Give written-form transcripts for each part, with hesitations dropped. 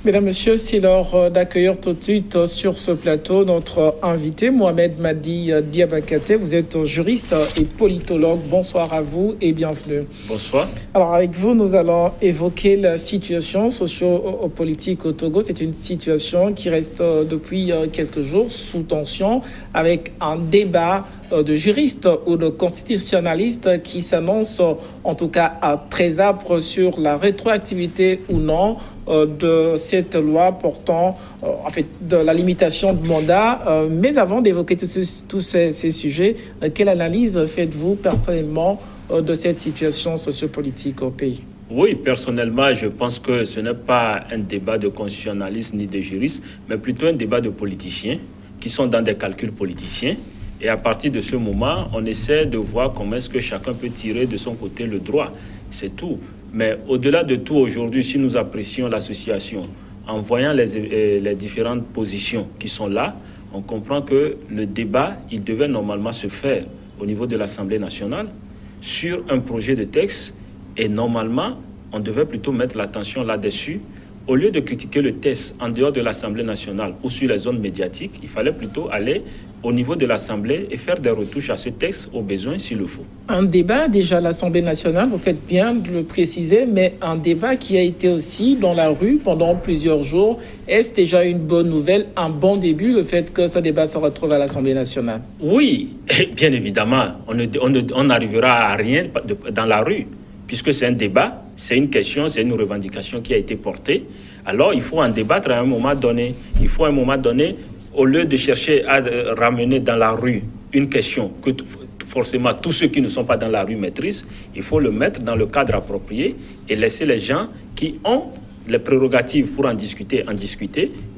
Mesdames, Messieurs, c'est l'heure d'accueillir tout de suite sur ce plateau notre invité, Mohamed Madi Diabakate. Vous êtes juriste et politologue. Bonsoir à vous et bienvenue. Bonsoir. Alors avec vous, nous allons évoquer la situation socio-politique au Togo. C'est une situation qui reste depuis quelques jours sous tension avec un débat de juristes ou de constitutionnalistes qui s'annonce en tout cas très âpre sur la rétroactivité ou non de cette loi portant de la limitation de mandat. Mais avant d'évoquer tous ces sujets, quelle analyse faites-vous personnellement de cette situation sociopolitique au pays? Oui, personnellement, je pense que ce n'est pas un débat de constitutionnalistes ni de juristes, mais plutôt un débat de politiciens qui sont dans des calculs politiciens. Et à partir de ce moment, on essaie de voir comment est-ce que chacun peut tirer de son côté le droit. C'est tout. Mais au-delà de tout, aujourd'hui, si nous apprécions l'association, en voyant les différentes positions qui sont là, on comprend que le débat, il devait normalement se faire au niveau de l'Assemblée nationale sur un projet de texte. Et normalement, on devait plutôt mettre l'attention là-dessus. Au lieu de critiquer le texte en dehors de l'Assemblée nationale ou sur les zones médiatiques, il fallait plutôt aller au niveau de l'Assemblée et faire des retouches à ce texte au besoin s'il le faut. Un débat déjà à l'Assemblée nationale, vous faites bien de le préciser, mais un débat qui a été aussi dans la rue pendant plusieurs jours. Est-ce déjà une bonne nouvelle, un bon début, le fait que ce débat se retrouve à l'Assemblée nationale? Oui, bien évidemment, on n'arrivera à rien dans la rue. Puisque c'est un débat, c'est une question, c'est une revendication qui a été portée. Alors, il faut en débattre à un moment donné. Il faut à un moment donné, au lieu de chercher à ramener dans la rue une question que forcément tous ceux qui ne sont pas dans la rue maîtrisent, il faut le mettre dans le cadre approprié et laisser les gens qui ont les prérogatives pour en discuter,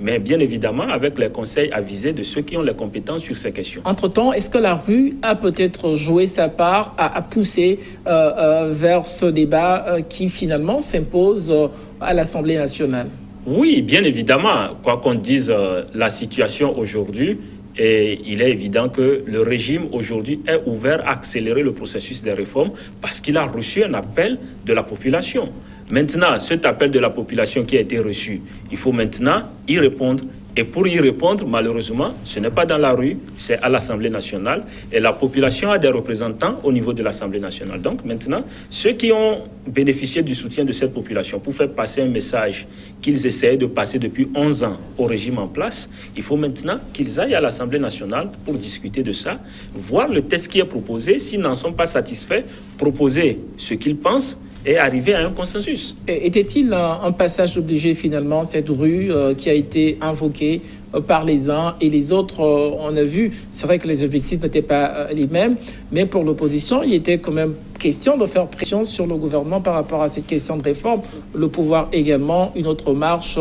mais bien évidemment avec les conseils avisés de ceux qui ont les compétences sur ces questions. Entre-temps, est-ce que la rue a peut-être joué sa part à pousser vers ce débat qui finalement s'impose à l'Assemblée nationale? Oui, bien évidemment. Quoi qu'on dise, la situation aujourd'hui, et il est évident que le régime aujourd'hui est ouvert à accélérer le processus des réformes parce qu'il a reçu un appel de la population. Maintenant, cet appel de la population qui a été reçu, il faut maintenant y répondre. Et pour y répondre, malheureusement, ce n'est pas dans la rue, c'est à l'Assemblée nationale. Et la population a des représentants au niveau de l'Assemblée nationale. Donc maintenant, ceux qui ont bénéficié du soutien de cette population pour faire passer un message qu'ils essaient de passer depuis 11 ans au régime en place, il faut maintenant qu'ils aillent à l'Assemblée nationale pour discuter de ça, voir le texte qui est proposé. S'ils n'en sont pas satisfaits, proposer ce qu'ils pensent et arriver à un consensus. Était-il un passage obligé finalement, cette rue qui a été invoquée par les uns et les autres? On a vu, c'est vrai que les objectifs n'étaient pas les mêmes, mais pour l'opposition, il était quand même question de faire pression sur le gouvernement par rapport à cette question de réforme, le pouvoir également, une autre marche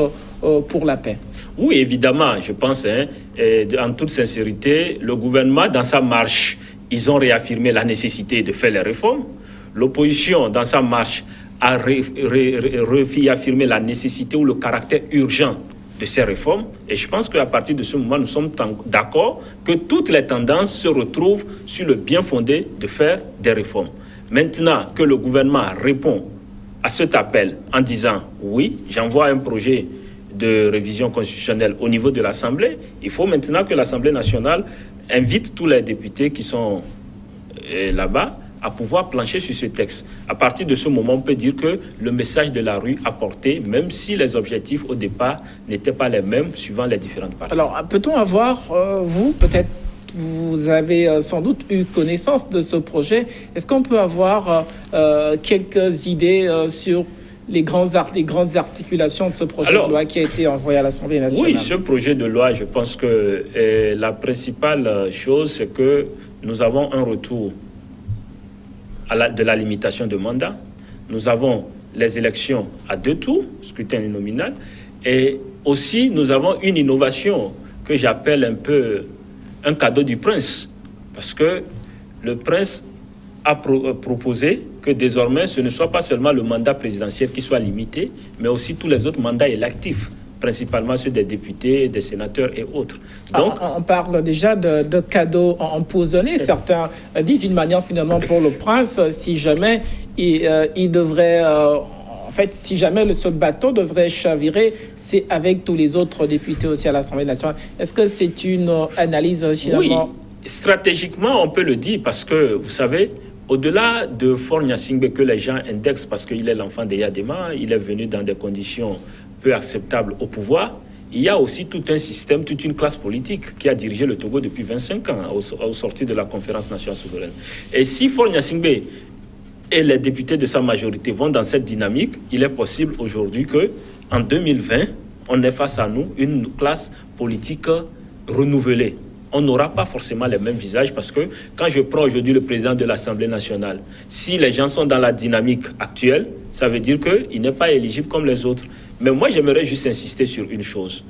pour la paix. Oui, évidemment, je pense, en toute sincérité, le gouvernement, dans sa marche, ils ont réaffirmé la nécessité de faire les réformes. L'opposition, dans sa marche, a réaffirmé la nécessité ou le caractère urgent de ces réformes. Et je pense qu'à partir de ce moment, nous sommes d'accord que toutes les tendances se retrouvent sur le bien fondé de faire des réformes. Maintenant que le gouvernement répond à cet appel en disant « oui, j'envoie un projet de révision constitutionnelle au niveau de l'Assemblée », il faut maintenant que l'Assemblée nationale invite tous les députés qui sont là-bas à pouvoir plancher sur ce texte. À partir de ce moment, on peut dire que le message de la rue a porté, même si les objectifs au départ n'étaient pas les mêmes suivant les différentes parties. Alors, peut-on avoir, vous, peut-être, vous avez sans doute eu connaissance de ce projet. Est-ce qu'on peut avoir quelques idées sur les grandes articulations de ce projet de loi qui a été envoyé à l'Assemblée nationale? Oui, ce projet de loi, je pense que la principale chose, c'est que nous avons un retour de la limitation de mandat. Nous avons les élections à 2 tours, scrutin uninominal, et aussi nous avons une innovation que j'appelle un peu un cadeau du prince, parce que le prince a proposé que désormais ce ne soit pas seulement le mandat présidentiel qui soit limité, mais aussi tous les autres mandats électifs, principalement ceux des députés, des sénateurs et autres. Donc, on parle déjà de cadeaux empoisonnés. Certains disent une manière finalement pour le prince, si jamais il devrait fait, si jamais ce bateau devrait chavirer, c'est avec tous les autres députés aussi à l'Assemblée nationale. Est-ce que c'est une analyse finalement? Oui, stratégiquement, on peut le dire parce que, vous savez, au-delà de Faure Gnassingbé que les gens indexent parce qu'il est l'enfant de Yadema, il est venu dans des conditions peu acceptables au pouvoir, il y a aussi tout un système, toute une classe politique qui a dirigé le Togo depuis 25 ans au sorti de la conférence nationale souveraine. Et si Faure Gnassingbé et les députés de sa majorité vont dans cette dynamique, il est possible aujourd'hui qu'en 2020, on ait face à nous une classe politique renouvelée. On n'aura pas forcément les mêmes visages parce que quand je prends aujourd'hui le président de l'Assemblée nationale, si les gens sont dans la dynamique actuelle, ça veut dire qu'il n'est pas éligible comme les autres. Mais moi, j'aimerais juste insister sur une chose,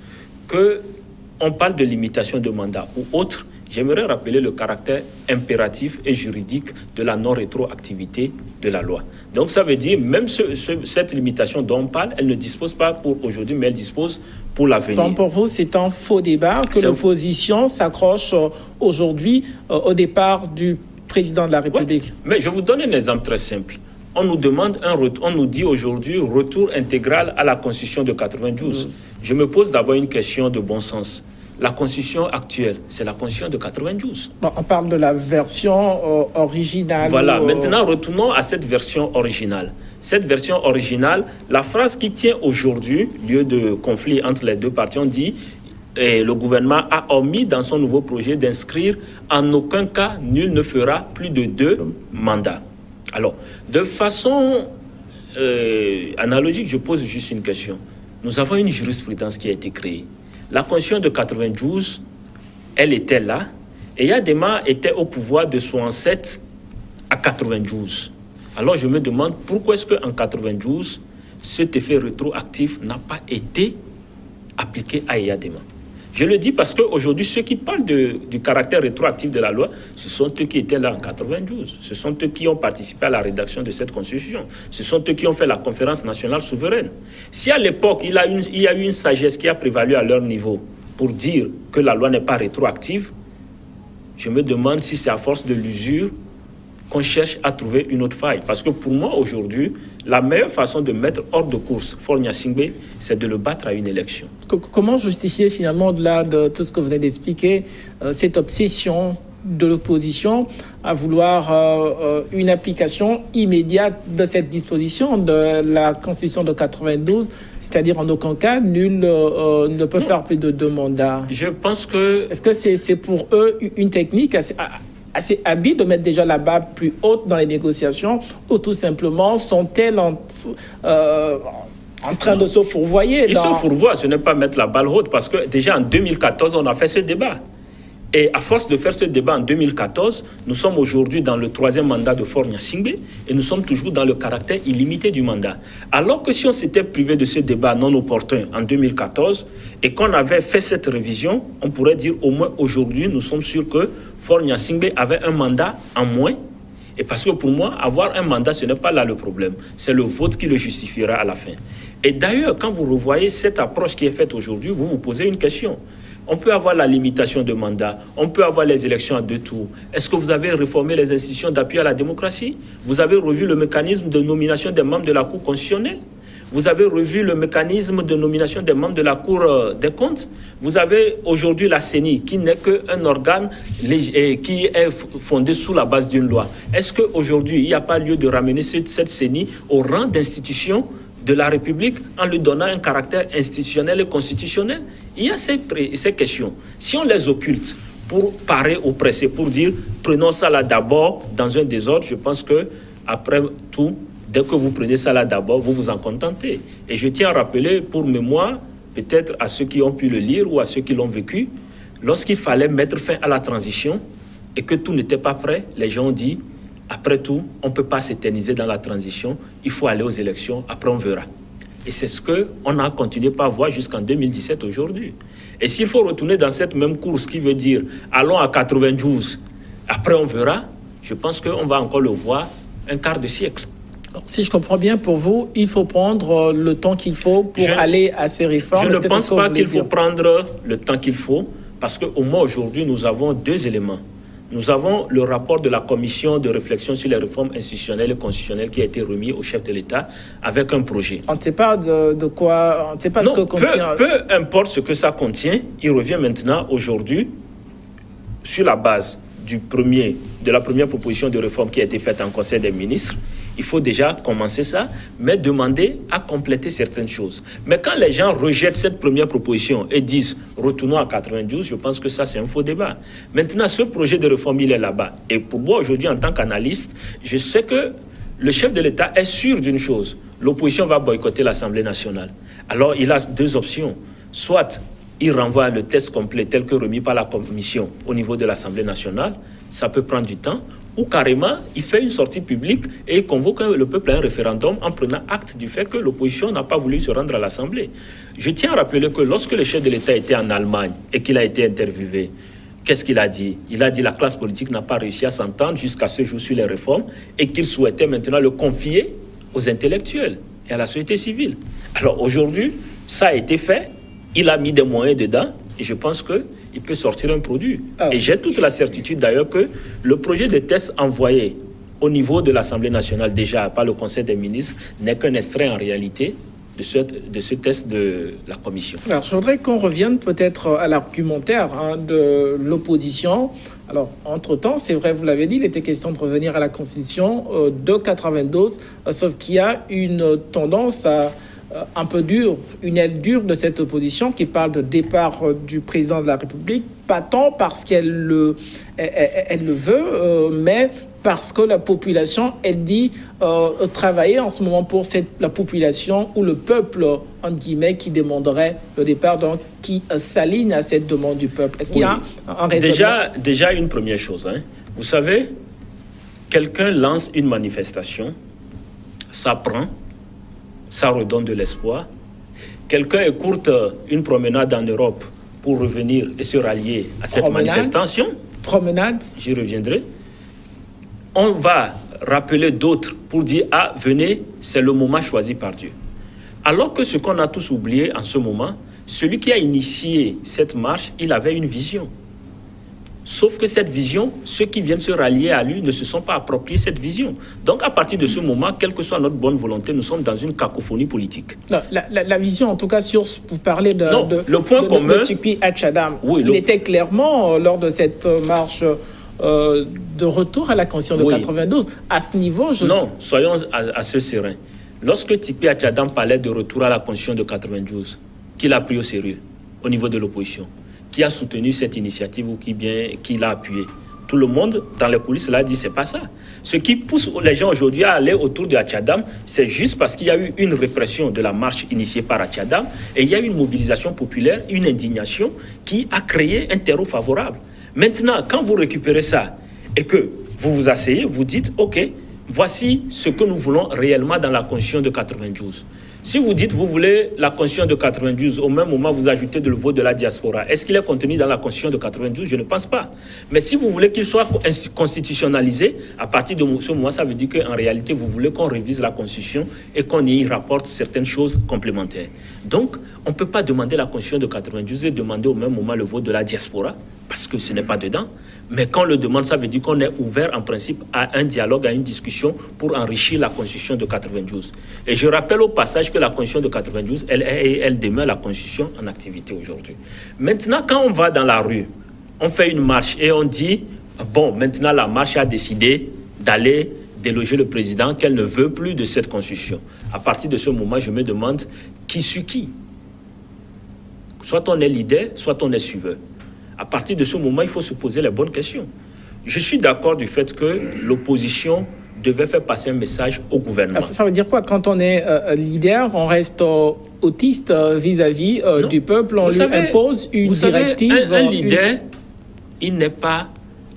qu'on parle de limitation de mandat ou autre. J'aimerais rappeler le caractère impératif et juridique de la non-rétroactivité de la loi. Donc ça veut dire, même cette limitation dont on parle, elle ne dispose pas pour aujourd'hui, mais elle dispose pour l'avenir. Donc pour vous, c'est un faux débat que l'opposition s'accroche aujourd'hui au départ du président de la République. Ouais, mais je vous donne un exemple très simple. On nous demande on nous dit aujourd'hui retour intégral à la Constitution de 92. Je me pose d'abord une question de bon sens. La Constitution actuelle, c'est la Constitution de 92. Bon, on parle de la version originale. Voilà, maintenant retournons à cette version originale. Cette version originale, la phrase qui tient aujourd'hui, lieu de conflit entre les deux parties, on dit et le gouvernement a omis dans son nouveau projet d'inscrire en aucun cas, nul ne fera plus de 2 mandats. Alors, de façon analogique, je pose juste une question. Nous avons une jurisprudence qui a été créée. La Constitution de 92, elle était là, et Yadema était au pouvoir de 67 à 92. Alors je me demande pourquoi est-ce qu'en 92, cet effet rétroactif n'a pas été appliqué à Yadema. Je le dis parce qu'aujourd'hui, ceux qui parlent du caractère rétroactif de la loi, ce sont eux qui étaient là en 92. Ce sont eux qui ont participé à la rédaction de cette constitution. Ce sont eux qui ont fait la conférence nationale souveraine. Si à l'époque, il y a eu une sagesse qui a prévalu à leur niveau pour dire que la loi n'est pas rétroactive, je me demande si c'est à force de l'usure qu'on cherche à trouver une autre faille. Parce que pour moi, aujourd'hui, la meilleure façon de mettre hors de course Faure Gnassingbé, c'est de le battre à une élection. Comment justifier finalement, au-delà de tout ce que vous venez d'expliquer, cette obsession de l'opposition à vouloir une application immédiate de cette disposition de la Constitution de 92, c'est-à-dire en aucun cas, nul ne peut faire plus de 2 mandats? Je pense que... Est-ce que c'est pour eux une technique assez habile de mettre déjà la barre plus haute dans les négociations, ou tout simplement sont-elles en train de se fourvoyer? Ils se fourvoient, ce n'est pas mettre la balle haute, parce que déjà en 2014, on a fait ce débat. Et à force de faire ce débat en 2014, nous sommes aujourd'hui dans le 3e mandat de Faure Gnassingbé et nous sommes toujours dans le caractère illimité du mandat. Alors que si on s'était privé de ce débat non opportun en 2014 et qu'on avait fait cette révision, on pourrait dire au moins aujourd'hui, nous sommes sûrs que Faure Gnassingbé avait un mandat en moins. Et parce que pour moi, avoir un mandat, ce n'est pas là le problème. C'est le vote qui le justifiera à la fin. Et d'ailleurs, quand vous revoyez cette approche qui est faite aujourd'hui, vous vous posez une question. On peut avoir la limitation de mandat, on peut avoir les élections à 2 tours. Est-ce que vous avez réformé les institutions d'appui à la démocratie? Vous avez revu le mécanisme de nomination des membres de la Cour constitutionnelle? Vous avez revu le mécanisme de nomination des membres de la Cour des comptes? Vous avez aujourd'hui la CENI, qui n'est qu'un organe qui est fondé sous la base d'une loi. Est-ce qu'aujourd'hui, il n'y a pas lieu de ramener cette CENI au rang d'institution de la République en lui donnant un caractère institutionnel et constitutionnel? Il y a ces questions. Si on les occulte pour parer au pressé, pour dire prenons ça là d'abord dans un désordre, je pense que après tout, dès que vous prenez ça là d'abord, vous vous en contentez. Et je tiens à rappeler pour mémoire, peut-être à ceux qui ont pu le lire ou à ceux qui l'ont vécu, lorsqu'il fallait mettre fin à la transition et que tout n'était pas prêt, les gens ont dit après tout, on ne peut pas s'éterniser dans la transition, il faut aller aux élections, après on verra. Et c'est ce qu'on a continué par voir jusqu'en 2017 aujourd'hui. Et s'il faut retourner dans cette même course qui veut dire allons à 92, après on verra, je pense qu'on va encore le voir un quart de siècle. Alors, si je comprends bien, pour vous, il faut prendre le temps qu'il faut pour aller à ces réformes. Je ne pense pas qu'il faut prendre le temps qu'il faut, parce qu'au moins aujourd'hui, nous avons 2 éléments. Nous avons le rapport de la commission de réflexion sur les réformes institutionnelles et constitutionnelles qui a été remis au chef de l'État avec un projet. On ne sait pas de quoi, on ne sait pas ce que contient. Peu importe ce que ça contient, il revient maintenant aujourd'hui sur la base de la première proposition de réforme qui a été faite en Conseil des ministres. Il faut déjà commencer ça, mais demander à compléter certaines choses. Mais quand les gens rejettent cette première proposition et disent « retournons à 92 », je pense que ça, c'est un faux débat. Maintenant, ce projet de réforme, il est là-bas. Et pour moi, aujourd'hui, en tant qu'analyste, je sais que le chef de l'État est sûr d'une chose. L'opposition va boycotter l'Assemblée nationale. Alors, il a deux options. Soit il renvoie le test complet tel que remis par la Commission au niveau de l'Assemblée nationale, ça peut prendre du temps, ou carrément, il fait une sortie publique et il convoque le peuple à un référendum en prenant acte du fait que l'opposition n'a pas voulu se rendre à l'Assemblée. Je tiens à rappeler que lorsque le chef de l'État était en Allemagne et qu'il a été interviewé, qu'est-ce qu'il a dit? Il a dit que la classe politique n'a pas réussi à s'entendre jusqu'à ce jour sur les réformes et qu'il souhaitait maintenant le confier aux intellectuels et à la société civile. Alors aujourd'hui, ça a été fait, il a mis des moyens dedans et je pense qu'il peut sortir un produit. Et j'ai toute la certitude d'ailleurs que le projet de test envoyé au niveau de l'Assemblée nationale déjà par le Conseil des ministres n'est qu'un extrait en réalité de ce test de la Commission. Alors, je voudrais qu'on revienne peut-être à l'argumentaire de l'opposition. Alors, entre-temps, c'est vrai, vous l'avez dit, il était question de revenir à la Constitution de 92, sauf qu'il y a une tendance un peu dure, une aile dure de cette opposition qui parle de départ du président de la République, pas tant parce qu'elle le veut, mais parce que la population, elle dit travailler en ce moment pour la population ou le peuple, entre guillemets, qui demanderait le départ, donc qui s'aligne à cette demande du peuple. Est-ce qu'il y a un raisonnement? Déjà une première chose. Vous savez, quelqu'un lance une manifestation, ça prend, ça redonne de l'espoir. Quelqu'un écourte une promenade en Europe pour revenir et se rallier à cette manifestation. Promenade. J'y reviendrai. On va rappeler d'autres pour dire « Ah, venez, c'est le moment choisi par Dieu ». Alors que ce qu'on a tous oublié en ce moment, celui qui a initié cette marche, il avait une vision. Sauf que cette vision, ceux qui viennent se rallier à lui ne se sont pas appropriés cette vision. Donc à partir de ce moment, quelle que soit notre bonne volonté, nous sommes dans une cacophonie politique. Non, la vision, en tout cas, vous parlez de Tikpi Hatchadam. Oui, il était clairement, lors de cette marche de retour à la Constitution de 92, à ce niveau... Non, soyons assez sereins. Lorsque Tikpi Hatchadam parlait de retour à la Constitution de 92, qui l'a pris au sérieux au niveau de l'opposition, qui a soutenu cette initiative ou qui l'a appuyé. Tout le monde, dans les coulisses, l'a dit, c'est pas ça. Ce qui pousse les gens aujourd'hui à aller autour de Hatchadam, c'est juste parce qu'il y a eu une répression de la marche initiée par Hatchadam et il y a eu une mobilisation populaire, une indignation qui a créé un terreau favorable. Maintenant, quand vous récupérez ça et que vous vous asseyez, vous dites, OK, voici ce que nous voulons réellement dans la Constitution de 92. Si vous dites vous voulez la Constitution de 92, au même moment vous ajoutez le vote de la diaspora, est-ce qu'il est contenu dans la Constitution de 92? Je ne pense pas. Mais si vous voulez qu'il soit constitutionnalisé, à partir de ce moment, ça veut dire qu'en réalité, vous voulez qu'on révise la Constitution et qu'on y rapporte certaines choses complémentaires. Donc, on ne peut pas demander la Constitution de 92 et demander au même moment le vote de la diaspora, parce que ce n'est pas dedans. Mais quand on le demande, ça veut dire qu'on est ouvert en principe à un dialogue, à une discussion pour enrichir la Constitution de 92. Et je rappelle au passage que la Constitution de 92, elle demeure la Constitution en activité aujourd'hui. Maintenant, quand on va dans la rue, on fait une marche et on dit, bon, maintenant la marche a décidé d'aller déloger le président, qu'elle ne veut plus de cette Constitution. À partir de ce moment, je me demande qui suit qui. Soit on est leader, soit on est suiveur. À partir de ce moment, il faut se poser les bonnes questions. Je suis d'accord du fait que l'opposition devait faire passer un message au gouvernement. Ça veut dire quoi? Quand on est leader, on reste autiste vis-à-vis du peuple, on lui impose une directive. Un leader, il n'est pas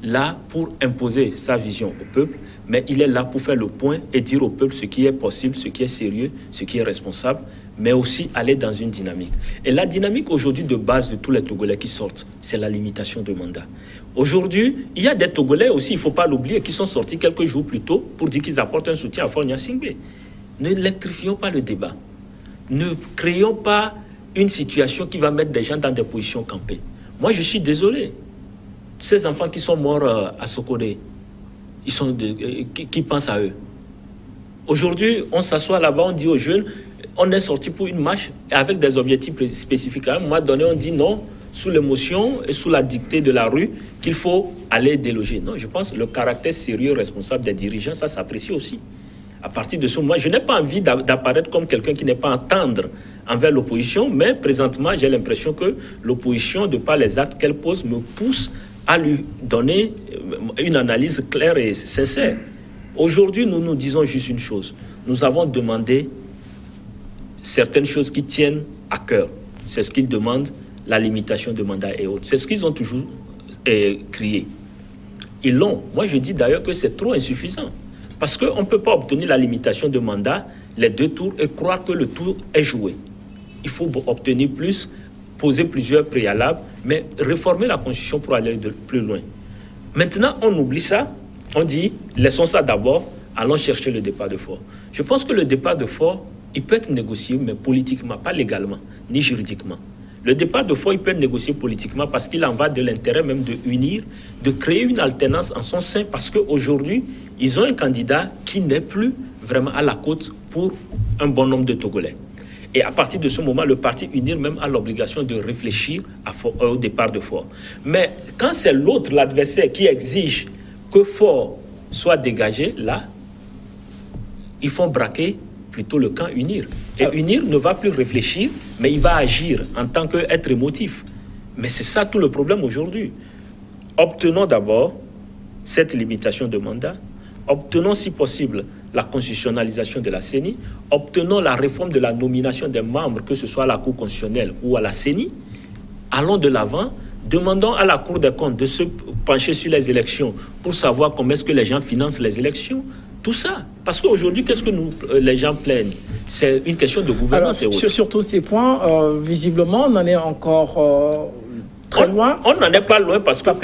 là pour imposer sa vision au peuple, mais il est là pour faire le point et dire au peuple ce qui est possible, ce qui est sérieux, ce qui est responsable, mais aussi aller dans une dynamique. Et la dynamique aujourd'hui de base de tous les Togolais qui sortent, c'est la limitation de mandat. Aujourd'hui, il y a des Togolais aussi, il ne faut pas l'oublier, qui sont sortis quelques jours plus tôt pour dire qu'ils apportent un soutien à Faure Gnassingbé. Ne électrifions pas le débat. Ne créons pas une situation qui va mettre des gens dans des positions campées. Moi, je suis désolé. Ces enfants qui sont morts à Sokodé, qui pensent à eux? Aujourd'hui, on s'assoit là-bas, on dit aux jeunes, on est sorti pour une marche avec des objectifs spécifiques. À un moment donné, on dit non, sous l'émotion et sous la dictée de la rue, qu'il faut aller déloger. Non, je pense que le caractère sérieux, responsable des dirigeants, ça s'apprécie aussi. À partir de ce moment, je n'ai pas envie d'apparaître comme quelqu'un qui n'est pas tendre envers l'opposition, mais présentement, j'ai l'impression que l'opposition, de par les actes qu'elle pose, me pousse à lui donner une analyse claire et sincère. Aujourd'hui, nous nous disons juste une chose. Nous avons demandé certaines choses qui tiennent à cœur. C'est ce qu'ils demandent, la limitation de mandat et autres. C'est ce qu'ils ont toujours crié. Ils l'ont. Moi, je dis d'ailleurs que c'est trop insuffisant. Parce qu'on ne peut pas obtenir la limitation de mandat, les 2 tours, et croire que le tour est joué. Il faut obtenir plus, poser plusieurs préalables, mais réformer la Constitution pour aller plus loin. Maintenant, on oublie ça. On dit, laissons ça d'abord, allons chercher le départ de Faure. Je pense que le départ de Faure, il peut être négocié, mais politiquement, pas légalement, ni juridiquement. Le départ de Faure, il peut être négocié politiquement parce qu'il en va de l'intérêt même de unir, de créer une alternance en son sein, parce qu'aujourd'hui, ils ont un candidat qui n'est plus vraiment à la côte pour un bon nombre de Togolais. Et à partir de ce moment, le parti UNIR même a l'obligation de réfléchir au départ de Faure. Mais quand c'est l'autre, l'adversaire, qui exige que Faure soit dégagé, là, ils font braquer plutôt le camp UNIR. Et UNIR ne va plus réfléchir, mais il va agir en tant qu'être émotif. Mais c'est ça tout le problème aujourd'hui. Obtenons d'abord cette limitation de mandat. Obtenons, si possible, la constitutionnalisation de la CENI. Obtenons la réforme de la nomination des membres, que ce soit à la Cour constitutionnelle ou à la CENI. Allons de l'avant. Demandons à la Cour des comptes de se pencher sur les élections pour savoir comment est-ce que les gens financent les élections. Tout ça. Parce qu'aujourd'hui, qu'est-ce que les gens plaignent? C'est une question de gouvernance. Alors, sur tous ces points, visiblement, on en est encore très loin. On n'en est pas loin parce que tout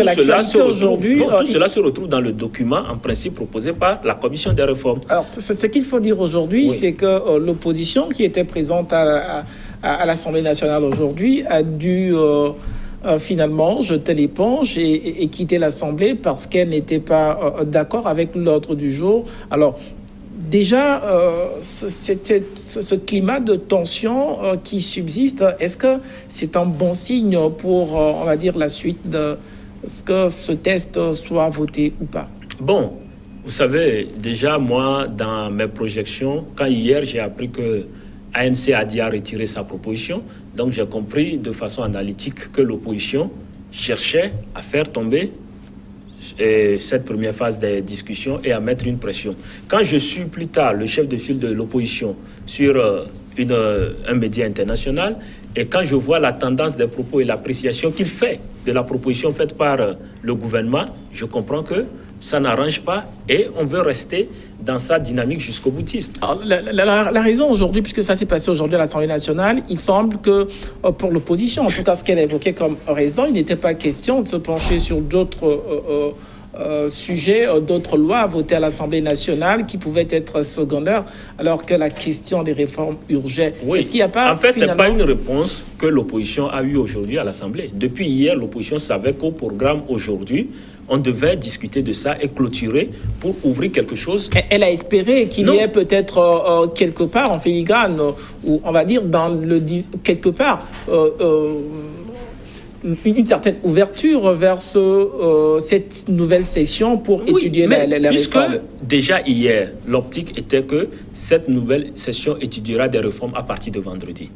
cela se retrouve dans le document, en principe, proposé par la Commission des réformes. Alors, ce qu'il faut dire aujourd'hui, c'est que l'opposition qui était présente à l'Assemblée nationale aujourd'hui a dû... finalement jeter l'éponge et quitter l'Assemblée parce qu'elle n'était pas d'accord avec l'ordre du jour. Alors, déjà, ce climat de tension qui subsiste, est-ce que c'est un bon signe pour, on va dire, la suite de ce que ce test soit voté ou pas? Bon, vous savez, déjà, moi, dans mes projections, quand hier, j'ai appris que ANC a dit à retirer sa proposition. Donc j'ai compris de façon analytique que l'opposition cherchait à faire tomber cette première phase des discussions et à mettre une pression. Quand je suis plus tard le chef de file de l'opposition sur un média international, et quand je vois la tendance des propos et l'appréciation qu'il fait de la proposition faite par le gouvernement, je comprends que ça n'arrange pas et on veut rester dans sa dynamique jusqu'au boutiste. Alors, la raison aujourd'hui, puisque ça s'est passé aujourd'hui à l'Assemblée nationale, il semble que pour l'opposition, en tout cas ce qu'elle évoquait comme raison, il n'était pas question de se pencher sur d'autres sujets, d'autres lois votées à l'Assemblée nationale qui pouvaient être secondaires, alors que la question des réformes urgeait. Oui. Est-ce qu'il n'y a pas, en fait, ce n'est pas une réponse que l'opposition a eue aujourd'hui à l'Assemblée. Depuis hier, l'opposition savait qu'au programme aujourd'hui, on devait discuter de ça et clôturer pour ouvrir quelque chose. Elle a espéré qu'il y ait peut-être quelque part en filigrane, ou on va dire quelque part, une certaine ouverture vers cette nouvelle session pour étudier les réformes. Puisque déjà hier, l'optique était que cette nouvelle session étudiera des réformes à partir de vendredi.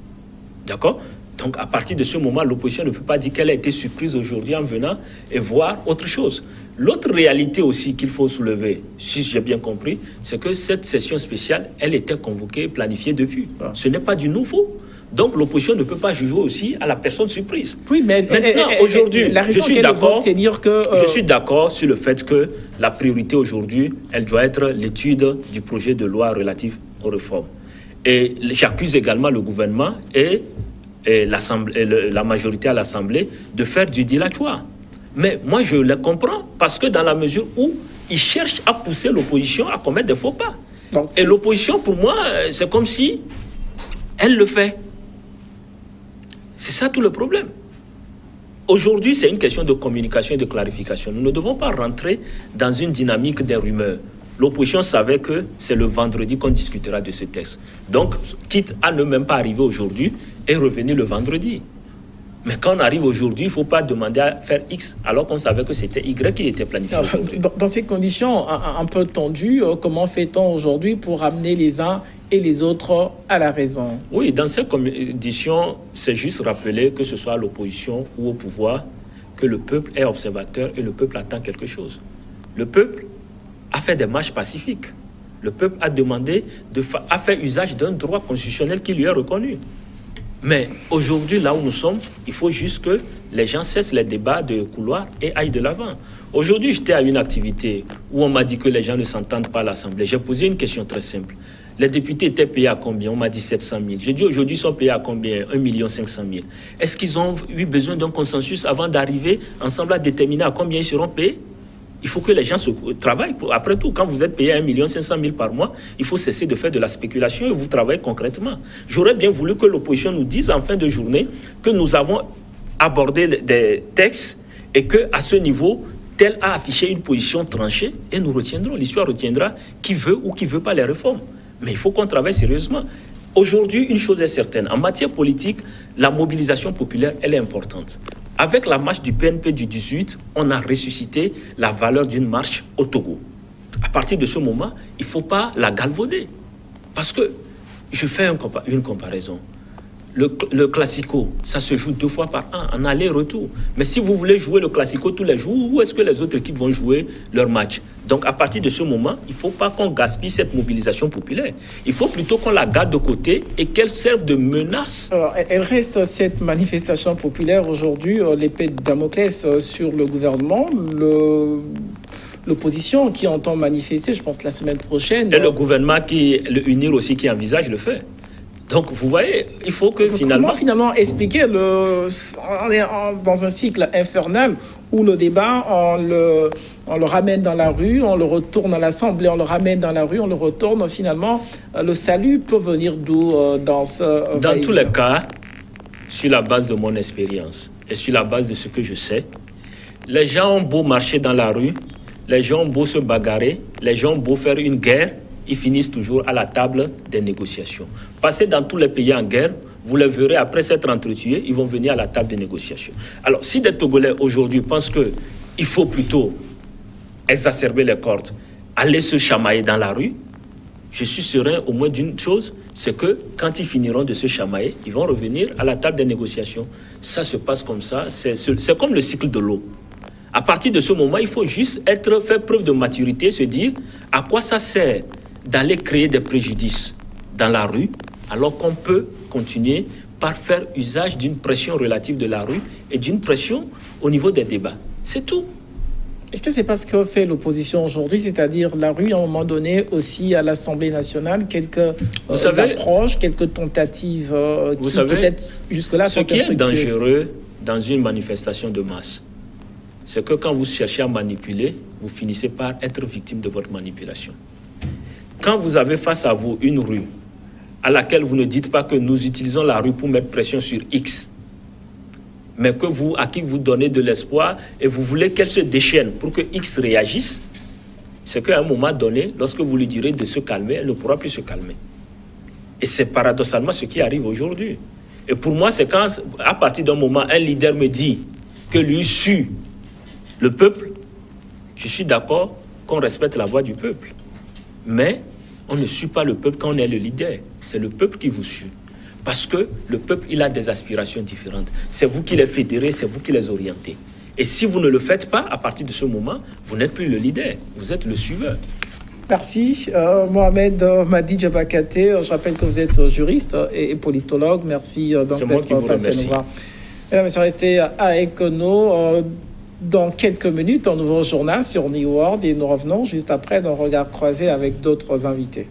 D'accord ? Donc, à partir de ce moment, l'opposition ne peut pas dire qu'elle a été surprise aujourd'hui en venant et voir autre chose. L'autre réalité aussi qu'il faut soulever, si j'ai bien compris, c'est que cette session spéciale, elle était convoquée, planifiée depuis. Ce n'est pas du nouveau. Donc, l'opposition ne peut pas juger aussi à la personne surprise. Oui, mais maintenant, aujourd'hui, je suis d'accord. C'est dire que je suis d'accord sur le fait que la priorité aujourd'hui, elle doit être l'étude du projet de loi relatif aux réformes. Et j'accuse également le gouvernement et la majorité à l'Assemblée de faire du dilatoire. Mais moi, je le comprends parce que dans la mesure où ils cherchent à pousser l'opposition à commettre des faux pas. Donc, et l'opposition, pour moi, c'est comme si elle le fait. C'est ça tout le problème. Aujourd'hui, c'est une question de communication et de clarification. Nous ne devons pas rentrer dans une dynamique des rumeurs. L'opposition savait que c'est le vendredi qu'on discutera de ce texte. Donc, quitte à ne même pas arriver aujourd'hui et revenir le vendredi. Mais quand on arrive aujourd'hui, il ne faut pas demander à faire X alors qu'on savait que c'était Y qui était planifié. Dans ces conditions un peu tendues, comment fait-on aujourd'hui pour amener les uns et les autres à la raison? Oui, dans ces conditions, c'est juste rappeler que ce soit à l'opposition ou au pouvoir, que le peuple est observateur et le peuple attend quelque chose. Le peuple a fait des marches pacifiques. Le peuple a demandé, a fait usage d'un droit constitutionnel qui lui est reconnu. Mais aujourd'hui, là où nous sommes, il faut juste que les gens cessent les débats de couloir et aillent de l'avant. Aujourd'hui, j'étais à une activité où on m'a dit que les gens ne s'entendent pas à l'Assemblée. J'ai posé une question très simple. Les députés étaient payés à combien? On m'a dit 700 000. J'ai dit aujourd'hui, ils sont payés à combien? 1 500 000. Est-ce qu'ils ont eu besoin d'un consensus avant d'arriver ensemble à déterminer à combien ils seront payés? Il faut que les gens se travaillent. Après tout, quand vous êtes payé 1 500 000 par mois, il faut cesser de faire de la spéculation et vous travaillez concrètement. J'aurais bien voulu que l'opposition nous dise en fin de journée que nous avons abordé des textes et qu'à ce niveau, tel a affiché une position tranchée et nous retiendrons. L'histoire retiendra qui veut ou qui ne veut pas les réformes. Mais il faut qu'on travaille sérieusement. Aujourd'hui, une chose est certaine. En matière politique, la mobilisation populaire, elle est importante. Avec la marche du PNP du 18, on a ressuscité la valeur d'une marche au Togo. À partir de ce moment, il ne faut pas la galvauder. Parce que, je fais une comparaison. Le Classico, ça se joue 2 fois par an, en aller-retour. Mais si vous voulez jouer le Classico tous les jours, où est-ce que les autres équipes vont jouer leur match? Donc, à partir de ce moment, il ne faut pas qu'on gaspille cette mobilisation populaire. Il faut plutôt qu'on la garde de côté et qu'elle serve de menace. Alors, elle reste cette manifestation populaire aujourd'hui, l'épée de Damoclès sur le gouvernement, l'opposition qui entend manifester, je pense, la semaine prochaine. Et le gouvernement le UNIR aussi qui envisage le faire. Donc, vous voyez, il faut que Comment finalement expliquer on est dans un cycle infernal où le débat, on le ramène dans la rue, on le retourne à l'Assemblée, on le ramène dans la rue, on le retourne. Finalement, le salut peut venir d'où dans ce... Dans tous les cas, sur la base de mon expérience et sur la base de ce que je sais, les gens ont beau marcher dans la rue, les gens ont beau se bagarrer, les gens ont beau faire une guerre, ils finissent toujours à la table des négociations. Passez dans tous les pays en guerre, vous les verrez, après s'être entretués, ils vont venir à la table des négociations. Alors, si des Togolais aujourd'hui pensent qu'il faut plutôt exacerber les cordes, aller se chamailler dans la rue, je suis serein au moins d'une chose, c'est que quand ils finiront de se chamailler, ils vont revenir à la table des négociations. Ça se passe comme ça, c'est comme le cycle de l'eau. À partir de ce moment, il faut juste faire preuve de maturité, se dire à quoi ça sert d'aller créer des préjudices dans la rue, alors qu'on peut continuer par faire usage d'une pression relative de la rue et d'une pression au niveau des débats. C'est tout. Est-ce que c'est pas ce que fait l'opposition aujourd'hui, c'est-à-dire la rue, à un moment donné, aussi à l'Assemblée nationale, quelques approches, quelques tentatives qui peut-être jusque-là sont infructueuses. Ce qui est dangereux dans une manifestation de masse, c'est que quand vous cherchez à manipuler, vous finissez par être victime de votre manipulation. Quand vous avez face à vous une rue à laquelle vous ne dites pas que nous utilisons la rue pour mettre pression sur X, mais à qui vous donnez de l'espoir et vous voulez qu'elle se déchaîne pour que X réagisse, c'est qu'à un moment donné, lorsque vous lui direz de se calmer, elle ne pourra plus se calmer. Et c'est paradoxalement ce qui arrive aujourd'hui. Et pour moi, c'est quand, à partir d'un moment, un leader me dit que lui suit le peuple, je suis d'accord qu'on respecte la voix du peuple. Mais on ne suit pas le peuple quand on est le leader. C'est le peuple qui vous suit. Parce que le peuple, il a des aspirations différentes. C'est vous qui les fédérez, c'est vous qui les orientez. Et si vous ne le faites pas, à partir de ce moment, vous n'êtes plus le leader, vous êtes le suiveur. Merci. Mohamed Madi Diabakate, je rappelle que vous êtes juriste et politologue. Merci c'est moi qui vous remercie. Mesdames et messieurs, restez avec nous. Dans quelques minutes, un nouveau journal sur New World et nous revenons juste après d'un regard croisé avec d'autres invités.